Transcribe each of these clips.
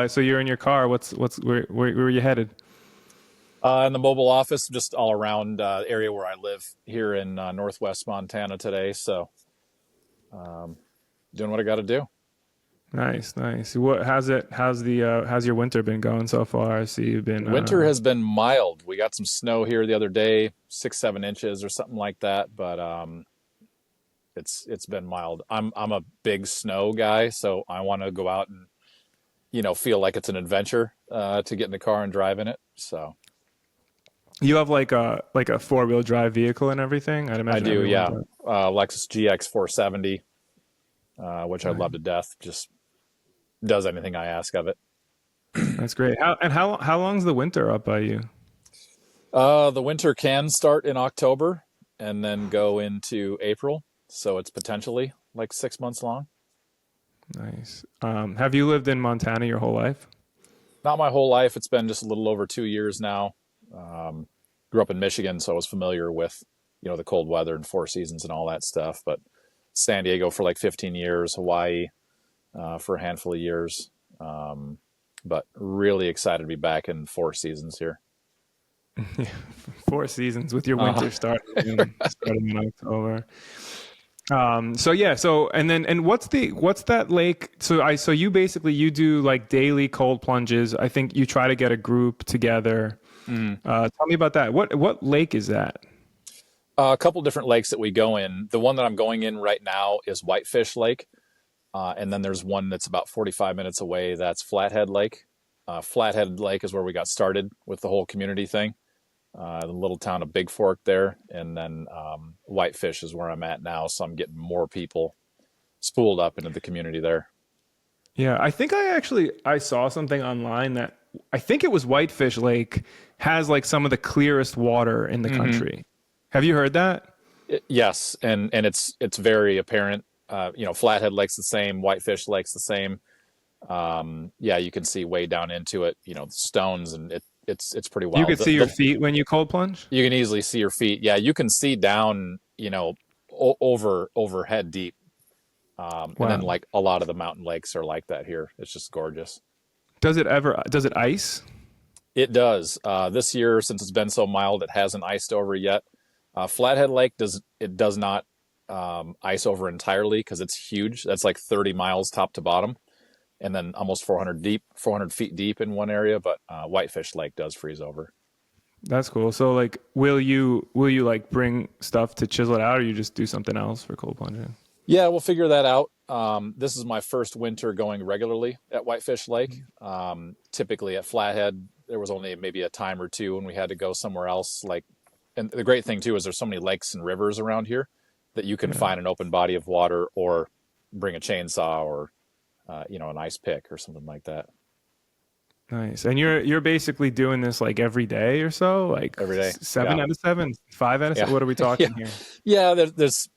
so you're in your car. Where are you headed? In the mobile office, just all around the area where I live here in Northwest Montana today. So, um, doing what I got to do. Nice, nice. How's your winter been going so far? I see you've been Winter has been mild. We got some snow here the other day, 6, 7 inches or something like that. But it's been mild. I'm a big snow guy, so I want to go out and feel like it's an adventure to get in the car and drive in it. So you have like a four-wheel drive vehicle and everything. I'd I imagine do, everyone yeah. does. Lexus GX 470, which I Nice. love to death. Just does anything I ask of it. That's great. How long's the winter up by you? The winter can start in October and then go into April, so it's potentially like 6 months long. Nice. Have you lived in Montana your whole life? Not my whole life. It's been just a little over 2 years now. Um, Grew up in Michigan, so I was familiar with the cold weather and four seasons and all that stuff. But San Diego for like 15 years, Hawaii for a handful of years. But really excited to be back in four seasons here. Yeah, four seasons with your Uh, winter starting in October. So yeah, and what's that lake? So you basically you do like daily cold plunges. I think you try to get a group together. mm. Tell me about that. What lake is that? A couple different lakes that we go in. The one that I'm going in right now is Whitefish Lake. And then there's one that's about 45 minutes away. That's Flathead Lake. Flathead Lake is where we got started with the whole community thing. The little town of Big Fork there. And then Whitefish is where I'm at now. So I'm getting more people spooled up into the community there. Yeah, I think I saw something online that I think it was Whitefish Lake has like some of the clearest water in the hmm country. Have you heard that? Yes. And it's very apparent. Flathead Lake's the same. Whitefish Lake's the same. Yeah, you can see way down into it, the stones, and it's pretty You wild. could see your feet when you cold plunge? You can easily see your feet. Yeah, you can see down, overhead deep. And then Wow. like a lot of the mountain lakes are like that here. It's just gorgeous. Does it ice? It does. This year, since it's been so mild, it hasn't iced over yet. Flathead Lake does not ice over entirely because it's huge. That's like 30 miles top to bottom, and then almost 400 feet deep in one area. But Whitefish Lake does freeze over. That's cool. So like will you like bring stuff to chisel it out or you just do something else for cold plunging? Yeah, we'll figure that out. This is my first winter going regularly at Whitefish Lake. Typically at Flathead, there was only maybe a time or two when we had to go somewhere else. And the great thing too is there's so many lakes and rivers around here that you can Yeah. find an open body of water or bring a chainsaw or an ice pick or something like that Nice. And you're basically doing this like every day or so? Like every day. seven Yeah, out of seven, 5 out of 7? yeah, What are we yeah, talking here? yeah. There's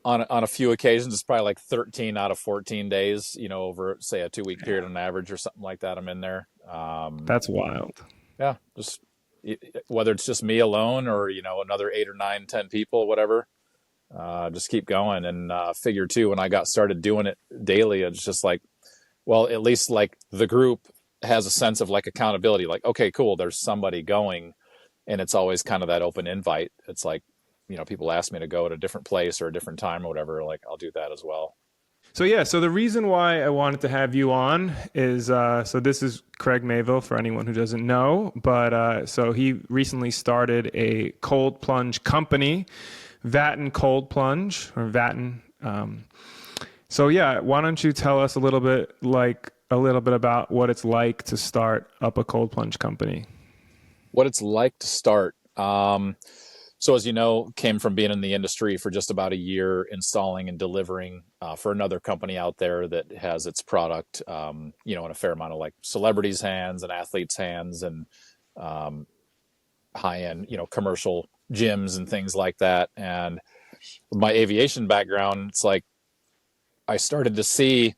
on a few occasions it's probably like 13 out of 14 days. Over say a 2 week period on average or something like that. I'm in there. That's wild. Yeah, just whether it's just me alone or another 8 or 9, 10 people, whatever. Just keep going and figure too. When I got started doing it daily, it's just like, well, at least like the group has a sense of like accountability. Like, okay, cool, there's somebody going, and it's always kind of that open invite. It's like, people ask me to go at a different place or a different time or whatever. Like, I'll do that as well. So yeah, so the reason why I wanted to have you on is so this is Craig Mayville for anyone who doesn't know, but so he recently started a cold plunge company, Vatten Cold Plunge or Vatten. So yeah, why don't you tell us a little bit about what it's like to start up a cold plunge company? What it's like to start. So as you know, came from being in the industry for just about a year, installing and delivering for another company out there that has its product, in a fair amount of like celebrities' hands and athletes' hands and um, high-end, commercial gyms and things like that. And with my aviation background, it's like I started to see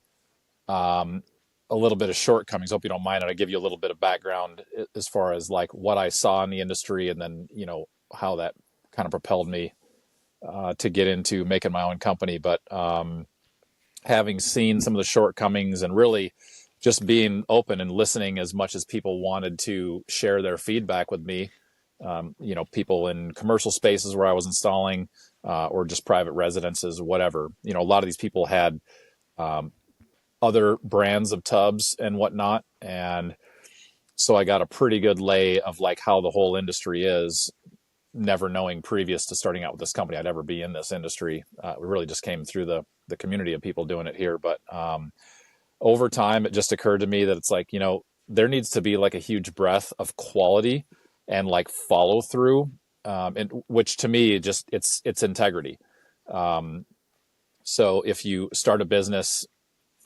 um, a little bit of shortcomings. Hope you don't mind, and I give you a little bit of background as far as like what I saw in the industry, and then how that kind of propelled me to get into making my own company. But having seen some of the shortcomings and really just being open and listening as much as people wanted to share their feedback with me. People in commercial spaces where I was installing, or just private residences, whatever. A lot of these people had um, other brands of tubs and whatnot, and so I got a pretty good lay of like how the whole industry is. Never knowing previous to starting out with this company I'd ever be in this industry. We really just came through the community of people doing it here, but over time it just occurred to me that it's like, there needs to be like a huge breadth of quality and like follow through, and which to me just it's integrity. um, so if you start a business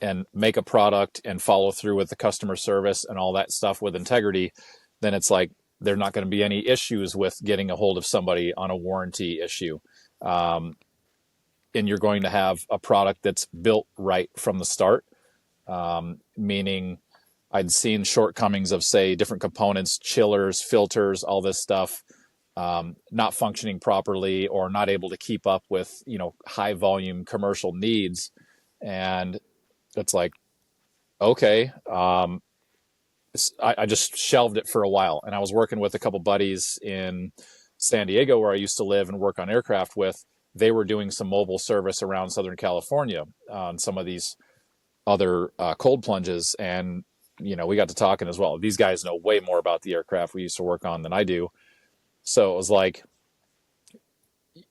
and make a product and follow through with the customer service and all that stuff with integrity, then it's like there's not going to be any issues with getting a hold of somebody on a warranty issue. um, and you're going to have a product that's built right from the start. Meaning I'd seen shortcomings of, say, different components, chillers, filters, all this stuff, not functioning properly or not able to keep up with, high volume commercial needs. And it's like, okay, I just shelved it for a while. And I was working with a couple buddies in San Diego where I used to live and work on aircraft with. They were doing some mobile service around Southern California on some of these other cold plunges. And, we got to talking as well. These guys know way more about the aircraft we used to work on than I do. So it was like,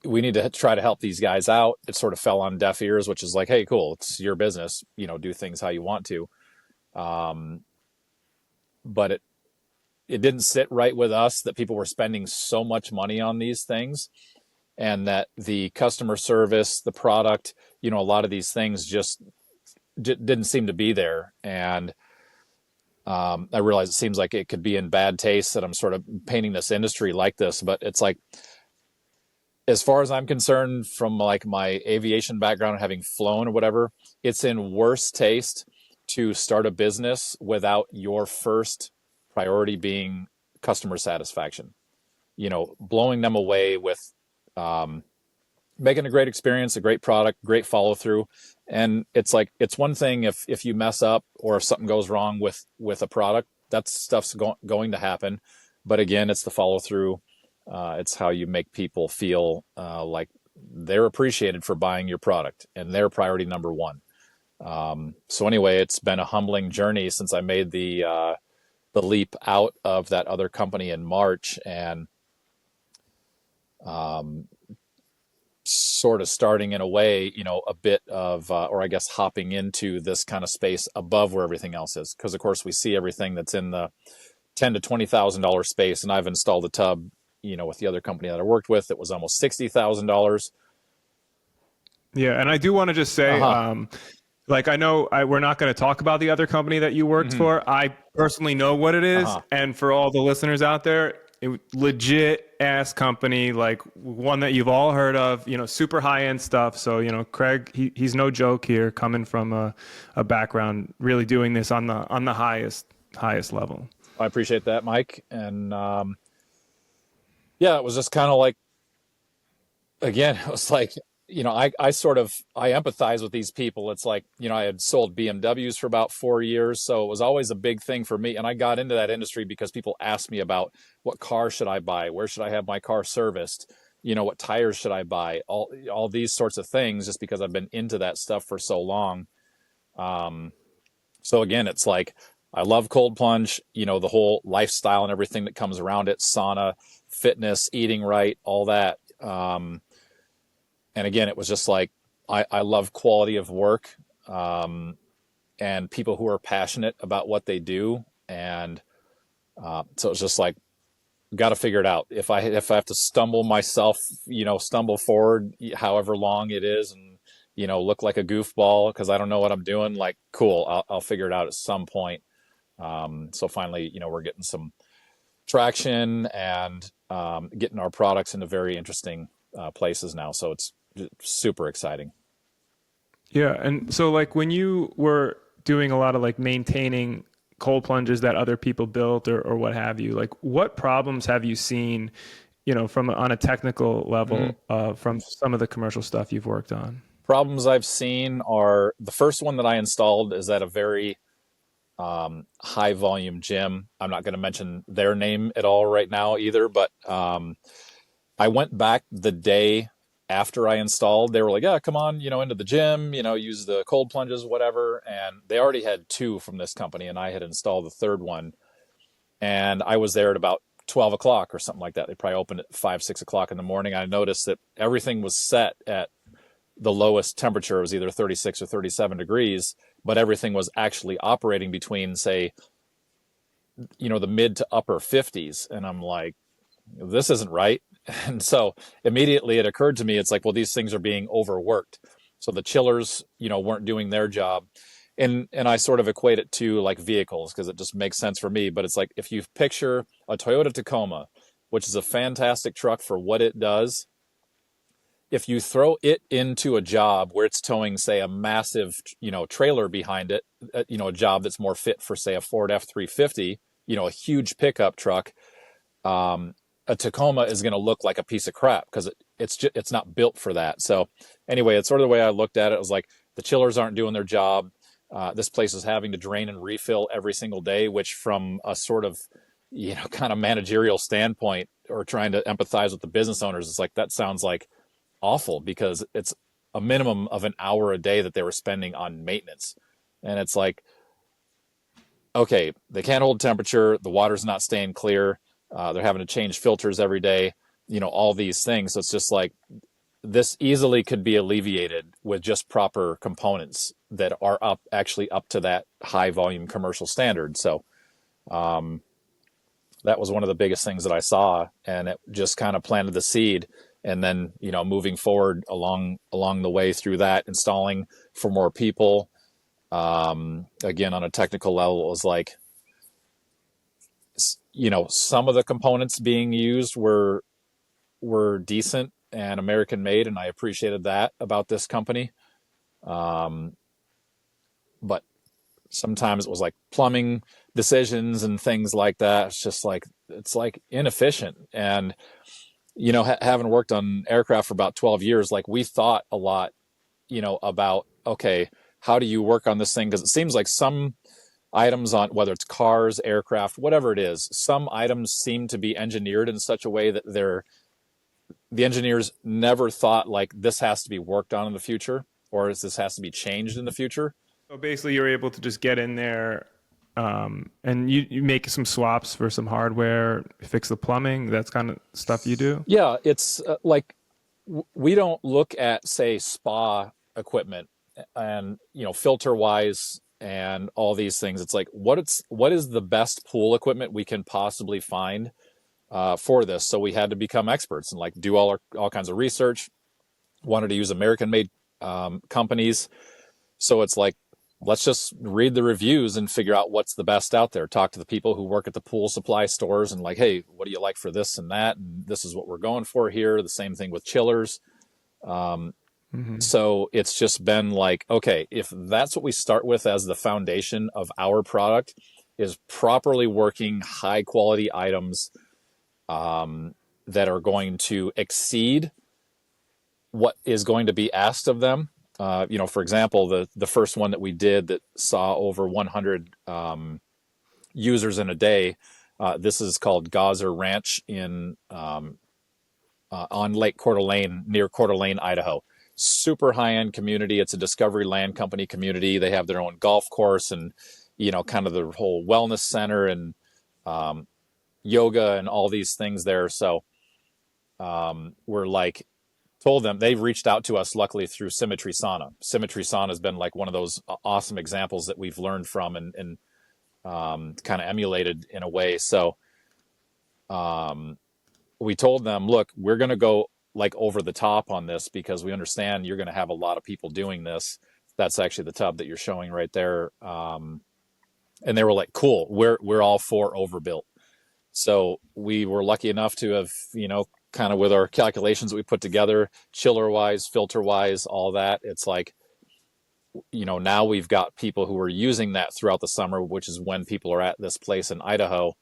we need to try to help these guys out. It sort of fell on deaf ears, which is like, hey, cool, it's your business, do things how you want to. But it didn't sit right with us that people were spending so much money on these things, and that the customer service, the product, a lot of these things just didn't seem to be there. And I realize it seems like it could be in bad taste that I'm sort of painting this industry like this, but it's like, as far as I'm concerned, from like my aviation background, having flown or whatever, it's in worse taste to start a business without your first priority being customer satisfaction. Blowing them away with making a great experience, a great product, great follow through. And it's like, it's one thing if you mess up or if something goes wrong with a product, that stuff's going to happen. But again, it's the follow through. It's how you make people feel like they're appreciated for buying your product and they're priority number one. So anyway, it's been a humbling journey since I made the leap out of that other company in March, and sort of starting in a way, a bit of, or I guess hopping into this kind of space above where everything else is. Because of course we see everything that's in the $10,000 to $20,000 space, and I've installed a tub, with the other company that I worked with, it was almost $60,000. Yeah, and I do want to just say, like, I know we're not going to talk about the other company that you worked for. I personally know what it is, and for all the listeners out there, legit ass company, like one that you've all heard of, super high end stuff. So, Craig, he's no joke here, coming from a background really doing this on the highest level. I appreciate that, Mike. And yeah, it was just kind of like, again, it was like, I empathize with these people. It's like, I had sold BMWs for about 4 years. So it was always a big thing for me. And I got into that industry because people asked me about what car should I buy? Where should I have my car serviced? What tires should I buy? All these sorts of things, just because I've been into that stuff for so long. So again, it's like, I love cold plunge, the whole lifestyle and everything that comes around it, sauna, fitness, eating right, all that. And again, it was just like, I love quality of work, and people who are passionate about what they do. And so it's just like, got to figure it out. If I have to stumble myself, stumble forward, however long it is, and, look like a goofball because I don't know what I'm doing, like, cool, I'll figure it out at some point. So finally, we're getting some traction and getting our products into very interesting places now. So it's super exciting. Yeah. And so like when you were doing a lot of like maintaining cold plunges that other people built or what have you, like what problems have you seen, from on a technical level, from some of the commercial stuff you've worked on? Problems I've seen are, the first one that I installed is at a very high volume gym. I'm not going to mention their name at all right now either, but I went back the day after I installed. They were like, yeah, come on, into the gym, use the cold plunges, whatever. And they already had two from this company, and I had installed the third one. And I was there at about 12 o'clock or something like that. They probably opened at 5, 6 o'clock in the morning. I noticed that everything was set at the lowest temperature. It was either 36 or 37 degrees, but everything was actually operating between, say, the mid to upper 50s. And I'm like, this isn't right. And so immediately it occurred to me, it's like, well, these things are being overworked. So the chillers, weren't doing their job. And I sort of equate it to like vehicles because it just makes sense for me. But it's like if you picture a Toyota Tacoma, which is a fantastic truck for what it does, if you throw it into a job where it's towing, say, a massive, trailer behind it, a job that's more fit for, say, a Ford F-350, a huge pickup truck, a Tacoma is going to look like a piece of crap because it's not built for that. So anyway, it's sort of the way I looked at it. It was like the chillers aren't doing their job. This place is having to drain and refill every single day, which from a sort of, kind of managerial standpoint or trying to empathize with the business owners, it's like that sounds like awful because it's a minimum of an hour a day that they were spending on maintenance. And it's like, okay, they can't hold temperature. The water's not staying clear. They're having to change filters every day, all these things. So it's just like this easily could be alleviated with just proper components that are actually up to that high volume commercial standard. So that was one of the biggest things that I saw, and it just kind of planted the seed. And then, moving forward along the way through that, installing for more people. Again, on a technical level, it was like, some of the components being used were decent and American made, and I appreciated that about this company. But sometimes it was like plumbing decisions and things like that. It's just like, it's like inefficient. And, having worked on aircraft for about 12 years, like we thought a lot, about, okay, how do you work on this thing? Because it seems like some items on whether it's cars, aircraft, whatever it is, some items seem to be engineered in such a way that the engineers never thought like this has to be worked on in the future or this has to be changed in the future. So basically, you're able to just get in there, and you make some swaps for some hardware, fix the plumbing. That's kind of stuff you do. Yeah, it's like we don't look at, say, spa equipment and filter wise and all these things. It's like what is the best pool equipment we can possibly find for this. So we had to become experts and like do all kinds of research. Wanted to use American made companies. So it's like, let's just read the reviews and figure out what's the best out there. Talk to the people who work at the pool supply stores and like, hey, what do you like for this and that? And this is what we're going for here. The same thing with chillers. So it's just been like, okay, if that's what we start with as the foundation of our product is properly working high quality items that are going to exceed what is going to be asked of them. For example, the first one that we did that saw over 100 users in a day. This is called Gozzer Ranch on Lake Coeur d'Alene, near Coeur d'Alene, Idaho. Super high-end community. It's a Discovery Land Company community. They have their own golf course and, kind of the whole wellness center and yoga and all these things there. So we're like, told them they've reached out to us luckily through Symmetry Sauna. Symmetry Sauna has been like one of those awesome examples that we've learned from and kind of emulated in a way. So we told them, look, we're going to go like over the top on this because we understand you're going to have a lot of people doing this. That's actually the tub that you're showing right there. And they were like, cool, we're all for overbuilt. So we were lucky enough to have, kind of with our calculations that we put together, chiller wise, filter wise, all that. It's like, now we've got people who are using that throughout the summer, which is when people are at this place in Idaho,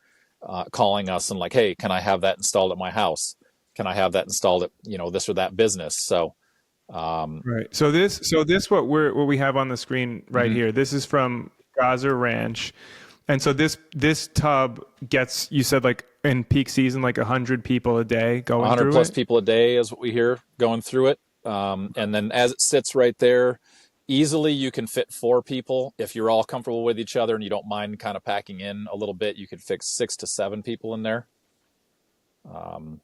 calling us and like, hey, can I have that installed at my house? Can I have that installed at, this or that business? So, right. So this, what we have on the screen right here, this is from Gozzer Ranch. And so this tub gets, you said like in peak season, like 100 people a day going 100 through plus it. people a day is what we hear going through it. And then as it sits right there, easily you can fit 4 people. If you're all comfortable with each other and you don't mind kind of packing in a little bit, you could fix 6 to 7 people in there. Wow.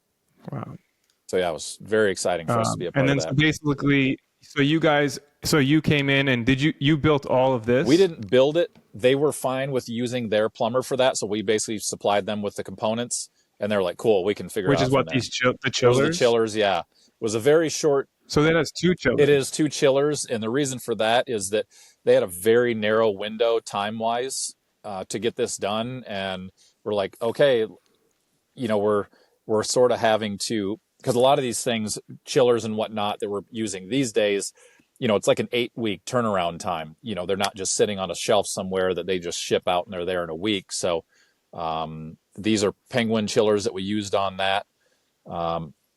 So yeah, it was very exciting for us to be a And part of then so that. basically, so you guys, so you came in and you built all of We this, didn't build it. They were fine with using their plumber for that. So we basically supplied them with the components and they're like, cool, we can figure it which out is from what there. the Those are the chillers. chillers. Yeah. It was a very short, So that has two it chillers. is 2 chillers. And the reason for that is that they had a very narrow window time wise to get this done. And we're like, okay, we're sort of having to, because a lot of these things, chillers and whatnot that we're using these days, it's like an 8-week turnaround time. They're not just sitting on a shelf somewhere that they just ship out and they're there in a week. So these are Penguin chillers that we used on that.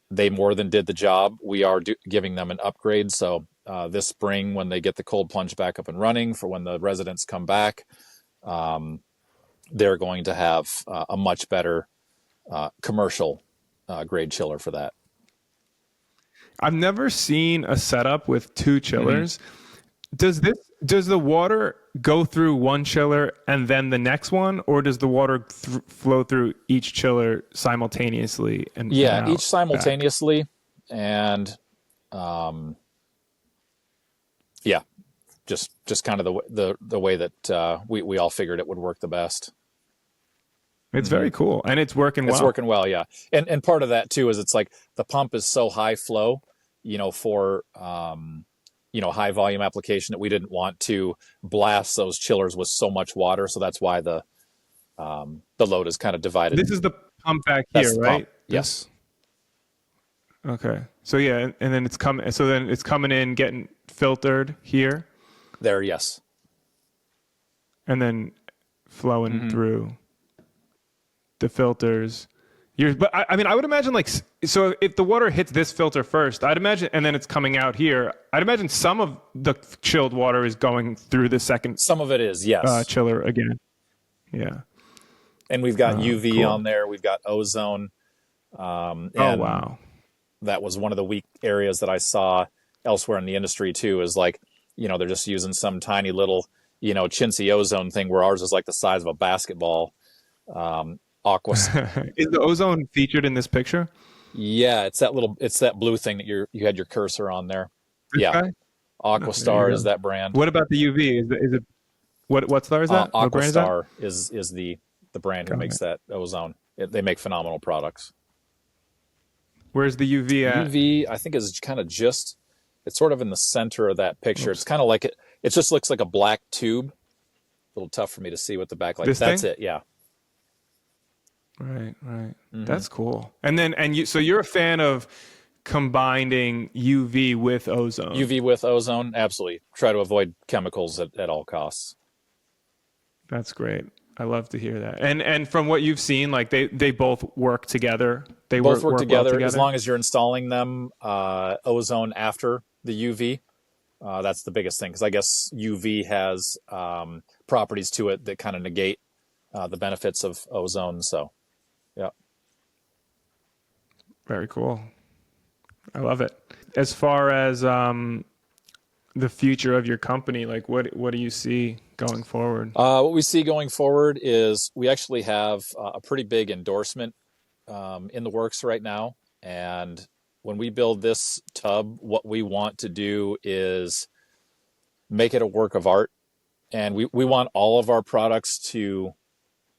They more than did the job. We are giving them an upgrade. So this spring, when they get the cold plunge back up and running for when the residents come back, they're going to have a much better commercial grade chiller for that. I've never seen a setup with two Mm-hmm. chillers. Does the water go through one chiller and then the next one, or does the water flow through each chiller simultaneously and Yeah, each out back? simultaneously, and yeah, just kind of the way that we all figured it would work the best. It's Hmm. very cool and it's working It's well. working well, yeah. And part of that too is it's like the pump is so high flow, for high volume application that we didn't want to blast those chillers with so much water. So that's why the load is kind of divided. This is the pump back That's here, the pump. right? This. Yes. Okay. So yeah, and then it's coming. So then it's coming in, getting filtered here, There, yes. and then flowing Hmm. through the filters. But I mean, I would imagine like so if the water hits this filter first, I'd imagine, and then it's coming out here. I'd imagine some of the chilled water is going through the second Some of it is, yes. chiller again. Yeah. And we've got UV Cool. on there. We've got ozone. Oh And wow. that was one of the weak areas that I saw elsewhere in the industry too, is like, they're just using some tiny little, chintzy ozone thing where ours is like the size of a basketball. Aqua. Is the ozone featured in this picture? Yeah, it's that blue thing that you had your cursor on there. This Yeah. guy? No, there you Aquastar is go. that brand. What about the UV? Is it what star is that? What brand is that? Aquastar is the brand who Got makes it. that ozone. They make phenomenal products. Where's the UV at? UV, I think, is kind of it's sort of in the center of that picture. It's Oops. kind of like it just looks like a black tube. A little tough for me to see with the backlight. This That's thing? it. Yeah. Right, right. Hmm. That's cool. And then so you're a fan of combining UV with ozone. UV with ozone, absolutely. Try to avoid chemicals at all costs. That's great. I love to hear that. And from what you've seen, like they both work together. They Both work work well together as together. long as you're installing them ozone after the UV. That's the biggest thing because I guess UV has properties to it that kind of negate the benefits of ozone. So, yeah. Very cool. I love it. As far as the future of your company, like what do you see going forward? What we see going forward is we actually have a pretty big endorsement in the works right now. And when we build this tub, what we want to do is make it a work of art. And we want all of our products to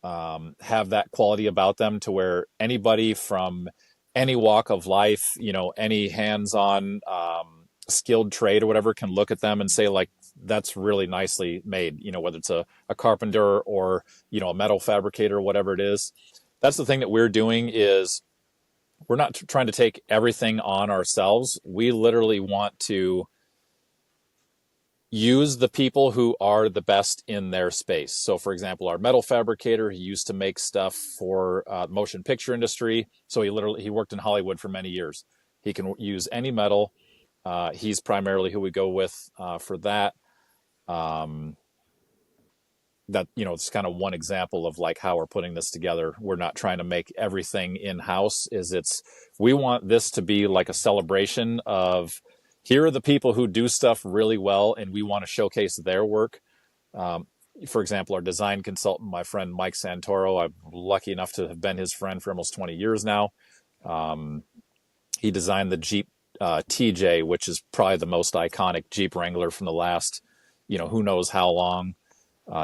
have that quality about them to where anybody from any walk of life, any hands-on skilled trade or whatever can look at them and say like, that's really nicely made, whether it's a carpenter or, a metal fabricator, whatever it is. That's the thing that we're doing is we're not trying to take everything on ourselves. We literally want to use the people who are the best in their space. So for example, our metal fabricator, he used to make stuff for motion picture industry. So he worked in Hollywood for many years. He can use any metal. He's primarily who we go with for that. that, it's kind of one example of like how we're putting this together. We're not trying to make everything in-house. We want this to be like a celebration of, here are the people who do stuff really well, and we want to showcase their work. Um, for example, our design consultant, my friend Mike Santoro, I'm lucky enough to have been his friend for almost 20 years now. Um, he designed the Jeep TJ, which is probably the most iconic Jeep Wrangler from the last, who knows how long.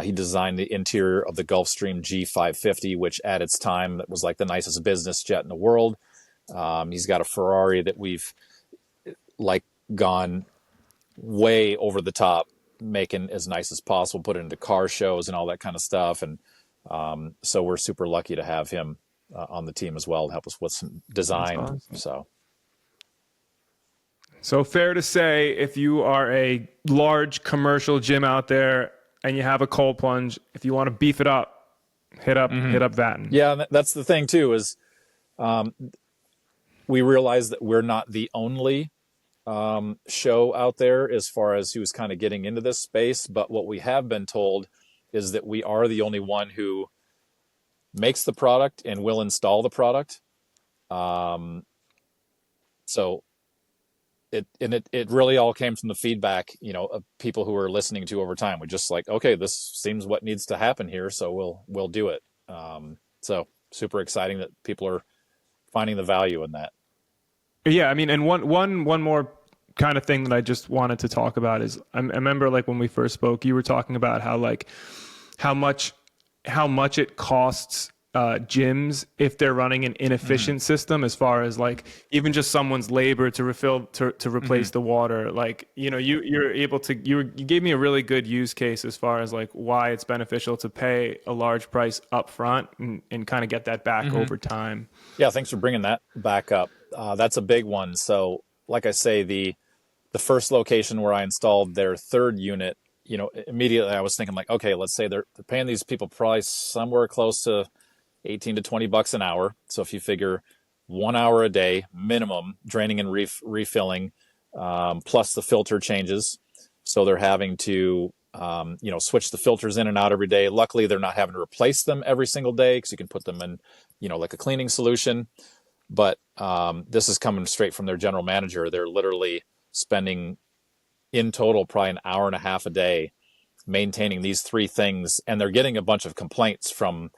He designed the interior of the Gulfstream G550, which at its time was like the nicest business jet in the world. He's got a Ferrari that we've like gone way over the top, making as nice as possible, put it into car shows and all that kind of stuff. And so we're super lucky to have him on the team as well to help us with some That's design. awesome. So fair to say, if you are a large commercial gym out there and you have a cold plunge, if you want to beef it up, hit up Vatten. Yeah, that's the thing too, is we realize that we're not the only show out there as far as who's kind of getting into this space. But what we have been told is that we are the only one who makes the product and will install the product. So it really all came from the feedback, of people who are listening to over time. We're just like, okay, this seems what needs to happen here, so we'll do it. So super exciting that people are finding the value in that. Yeah, I mean, and one more kind of thing that I just wanted to talk about is I remember like when we first spoke, you were talking about how much it costs gyms if they're running an inefficient system, as far as like even just someone's labor to replace the water. Like, you're able to, you gave me a really good use case as far as like why it's beneficial to pay a large price up front and kind of get that back over time. Yeah, thanks for bringing that back up. That's a big one. So like I say, the first location where I installed their third unit, immediately I was thinking like, okay, let's say they're paying these people probably somewhere close to 18 to 20 bucks an hour. So if you figure 1 hour a day minimum draining and refilling, plus the filter changes. So they're having to, switch the filters in and out every day. Luckily, they're not having to replace them every single day because you can put them in, like a cleaning solution. But this is coming straight from their general manager. They're literally spending in total probably an hour and a half a day maintaining these three things. And they're getting a bunch of complaints from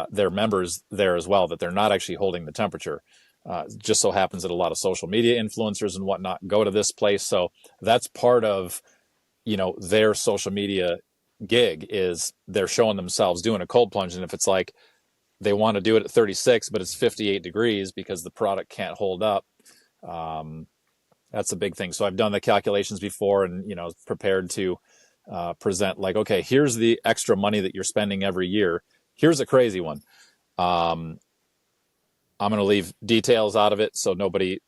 their members there as well, that they're not actually holding the temperature. Just so happens that a lot of social media influencers and whatnot go to this place. So that's part of, their social media gig, is they're showing themselves doing a cold plunge. And if it's like they want to do it at 36, but it's 58 degrees because the product can't hold up, that's a big thing. So I've done the calculations before and, prepared to present like, okay, here's the extra money that you're spending every year. Here's a crazy one. I'm going to leave details out of it so nobody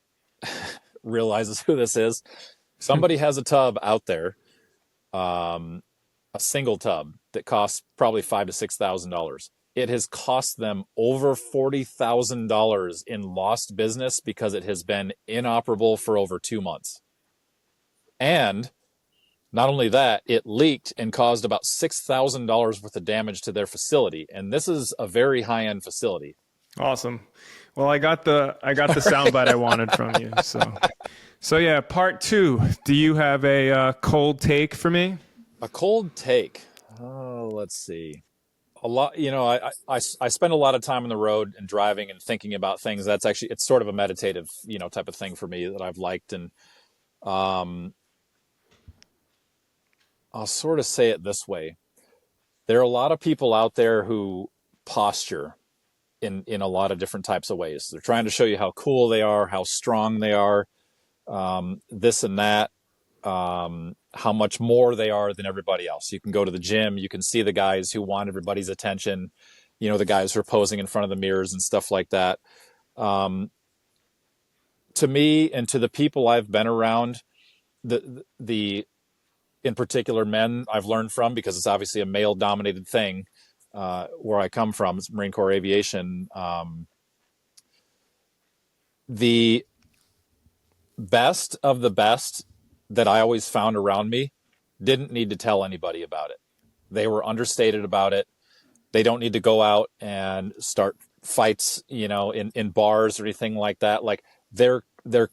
realizes who this is. Somebody has a tub out there, a single tub that costs probably $5,000 to $6,000. It has cost them over $40,000 in lost business because it has been inoperable for over 2 months. And not only that, it leaked and caused about $6,000 worth of damage to their facility. And this is a very high-end facility. Awesome. Well, I got the soundbite I wanted from you. So yeah, part 2. Do you have a cold take for me? A cold take. Oh, let's see. A lot, I spend a lot of time on the road and driving and thinking about things. That's actually, it's sort of a meditative, type of thing for me that I've liked. And I'll sort of say it this way. There are a lot of people out there who posture in a lot of different types of ways. They're trying to show you how cool they are, how strong they are, this and that, how much more they are than everybody else. You can go to the gym, you can see the guys who want everybody's attention, the guys who are posing in front of the mirrors and stuff like that. To me and to the people I've been around, the in particular men I've learned from, because it's obviously a male dominated thing, where I come from, it's Marine Corps aviation. The best of the best that I always found around me didn't need to tell anybody about it. They were understated about it. They don't need to go out and start fights, in bars or anything like that. Like they're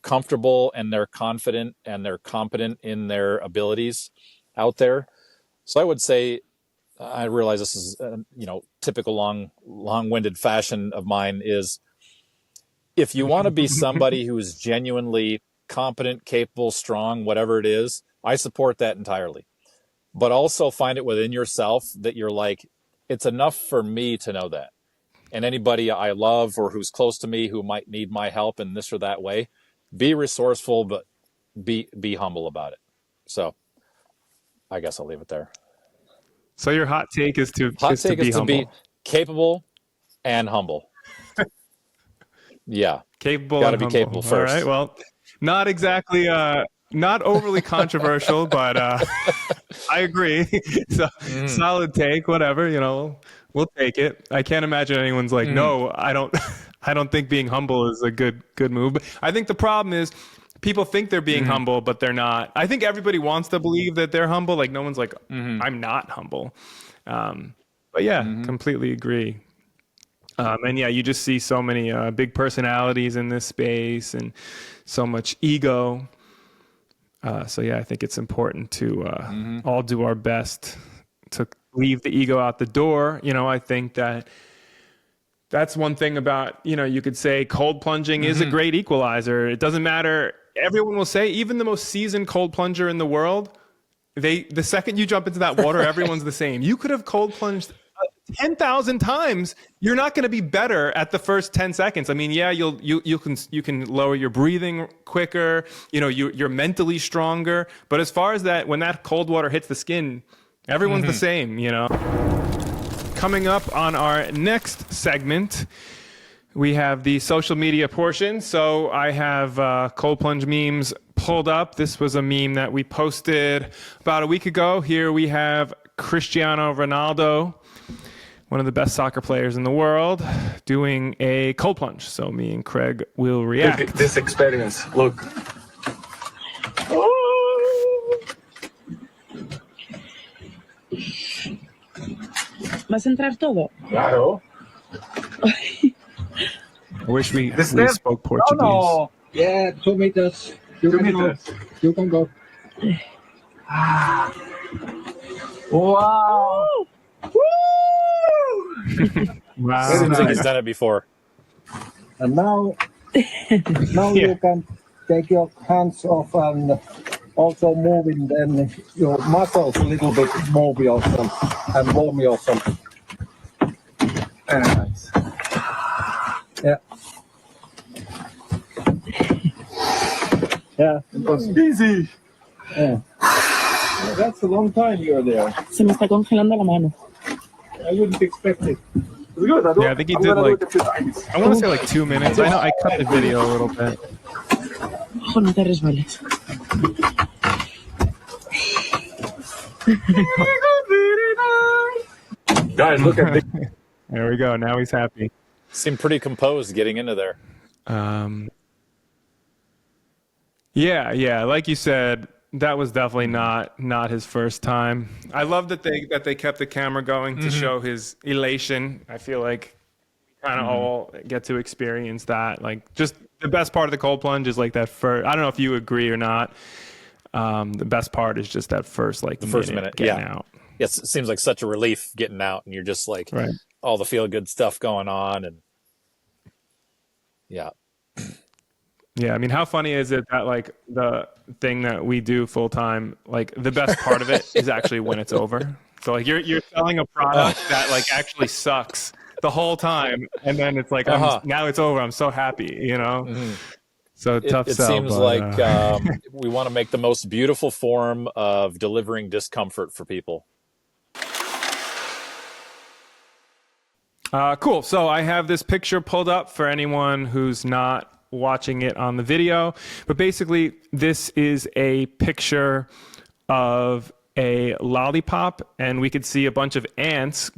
comfortable and they're confident and they're competent in their abilities out there. So I would say, I realize this is, typical long-winded fashion of mine is, if you want to be somebody who is genuinely competent, capable, strong, whatever it is, I support that entirely. But also find it within yourself that you're like, it's enough for me to know that. And anybody I love or who's close to me who might need my help in this or that way, be resourceful, but be humble about it. So I guess I'll leave it there. So your hot take is to be capable and humble. Yeah. Capable. Got to be capable first. All right. Well, not exactly, not overly controversial, but I agree. So solid take, whatever, we'll take it. I can't imagine anyone's like, no, I don't think being humble is a good move. But I think the problem is people think they're being humble, but they're not. I think everybody wants to believe that they're humble. Like no one's like, I'm not humble. But yeah, completely agree. And yeah, you just see so many big personalities in this space and so much ego. So yeah, I think it's important to all do our best to leave the ego out the door. I think that's one thing about, you could say cold plunging is a great equalizer. It doesn't matter. Everyone will say, even the most seasoned cold plunger in the world, the second you jump into that water, everyone's the same. You could have cold plunged 10,000 times. You're not going to be better at the first 10 seconds. I mean, yeah, you can lower your breathing quicker. You're mentally stronger. But as far as that, when that cold water hits the skin, everyone's the same. Coming up on our next segment, we have the social media portion. So I have cold plunge memes pulled up. This was a meme that we posted about a week ago. Here we have Cristiano Ronaldo, one of the best soccer players in the world, doing a cold plunge. So me and Craig will react. This experience, look. ¿Vas a entrar todo? Claro. I wish we spoke Portuguese. No. Yeah, 2 meters. 2 meters. You can go. Wow. Wow. Seems like he's done it before. And now you can take your hands off and also moving then your muscles a little bit, move yourself and warm yourself. Nice. Yeah. Yeah, it was easy. Yeah. That's a long time you're there. Se me está congelando la mano. I wouldn't expect it. It's good. Yeah, I think he did like, I want to say like 2 minutes. I know I cut the video a little bit. Ojo, no te resbales. Guys, look at this. There we go. Now he's happy. Seemed pretty composed getting into there. Yeah. Like you said, that was definitely not his first time. I love that they kept the camera going to show his elation. I feel like we kind of all get to experience that. Like, just the best part of the cold plunge is like that first. I don't know if you agree or not. The best part is just that first minute getting out. Yes, it seems like such a relief getting out, and you're just like all the feel good stuff going on, and yeah. Yeah, I mean, how funny is it that like the thing that we do full time, like the best part of it is actually when it's over. So like you're selling a product that like actually sucks the whole time, and then it's like now it's over. I'm so happy, So tough it sell. Seems but, like we want to make the most beautiful form of delivering discomfort for people. Cool. So I have this picture pulled up for anyone who's not watching it on the video, but basically this is a picture of a lollipop, and we could see a bunch of ants,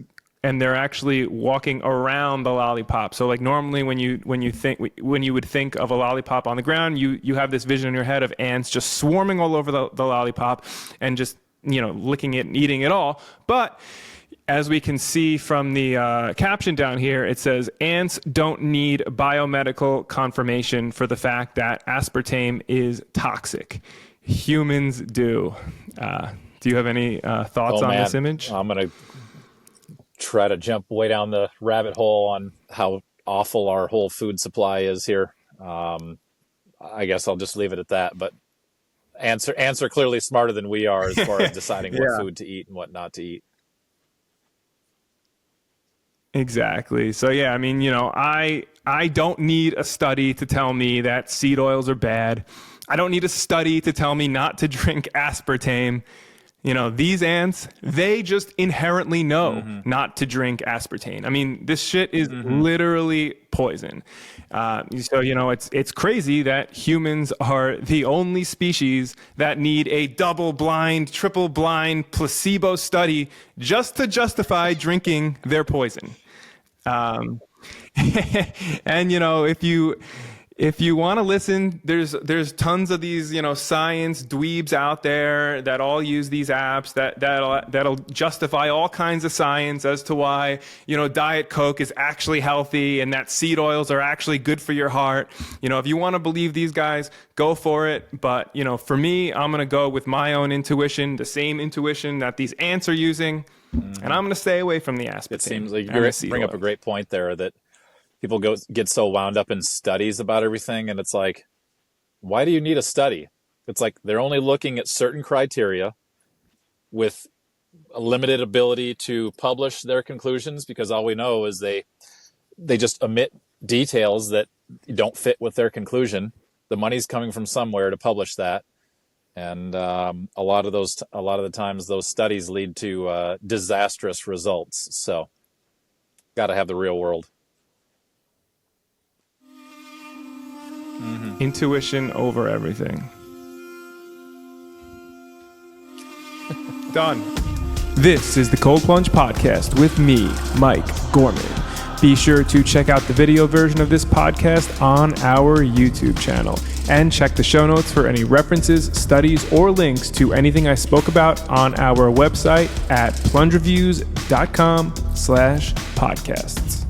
and they're actually walking around the lollipop. So like normally when you would think of a lollipop on the ground, you have this vision in your head of ants just swarming all over the lollipop and just licking it and eating it all. But as we can see from the caption down here, it says ants don't need biomedical confirmation for the fact that aspartame is toxic. Humans do. Do you have any thoughts on this image? I'm going to try to jump way down the rabbit hole on how awful our whole food supply is here. I guess I'll just leave it at that. But ants are clearly smarter than we are as far as deciding what food to eat and what not to eat. Exactly. So yeah, I mean, I don't need a study to tell me that seed oils are bad. I don't need a study to tell me not to drink aspartame. These ants, they just inherently know not to drink aspartame. I mean, this shit is literally poison. So, it's crazy that humans are the only species that need a double-blind, triple-blind placebo study just to justify drinking their poison. And, if you want to listen, there's tons of these, science dweebs out there that all use these apps that'll justify all kinds of science as to why, Diet Coke is actually healthy and that seed oils are actually good for your heart. If you want to believe these guys, go for it. But, for me, I'm going to go with my own intuition, the same intuition that these ants are using. And I'm going to stay away from the aspartame. It seems like you bring up a great point there that people get so wound up in studies about everything. And it's like, why do you need a study? It's like they're only looking at certain criteria with a limited ability to publish their conclusions, because all we know is they just omit details that don't fit with their conclusion. The money's coming from somewhere to publish that. And a lot of the times those studies lead to disastrous results. So got to have the real world. Intuition over everything. Done. This is the Cold Plunge Podcast with me, Mike Gorman. Be sure to check out the video version of this podcast on our YouTube channel, and check the show notes for any references, studies, or links to anything I spoke about on our website at plungereviews.com/podcasts.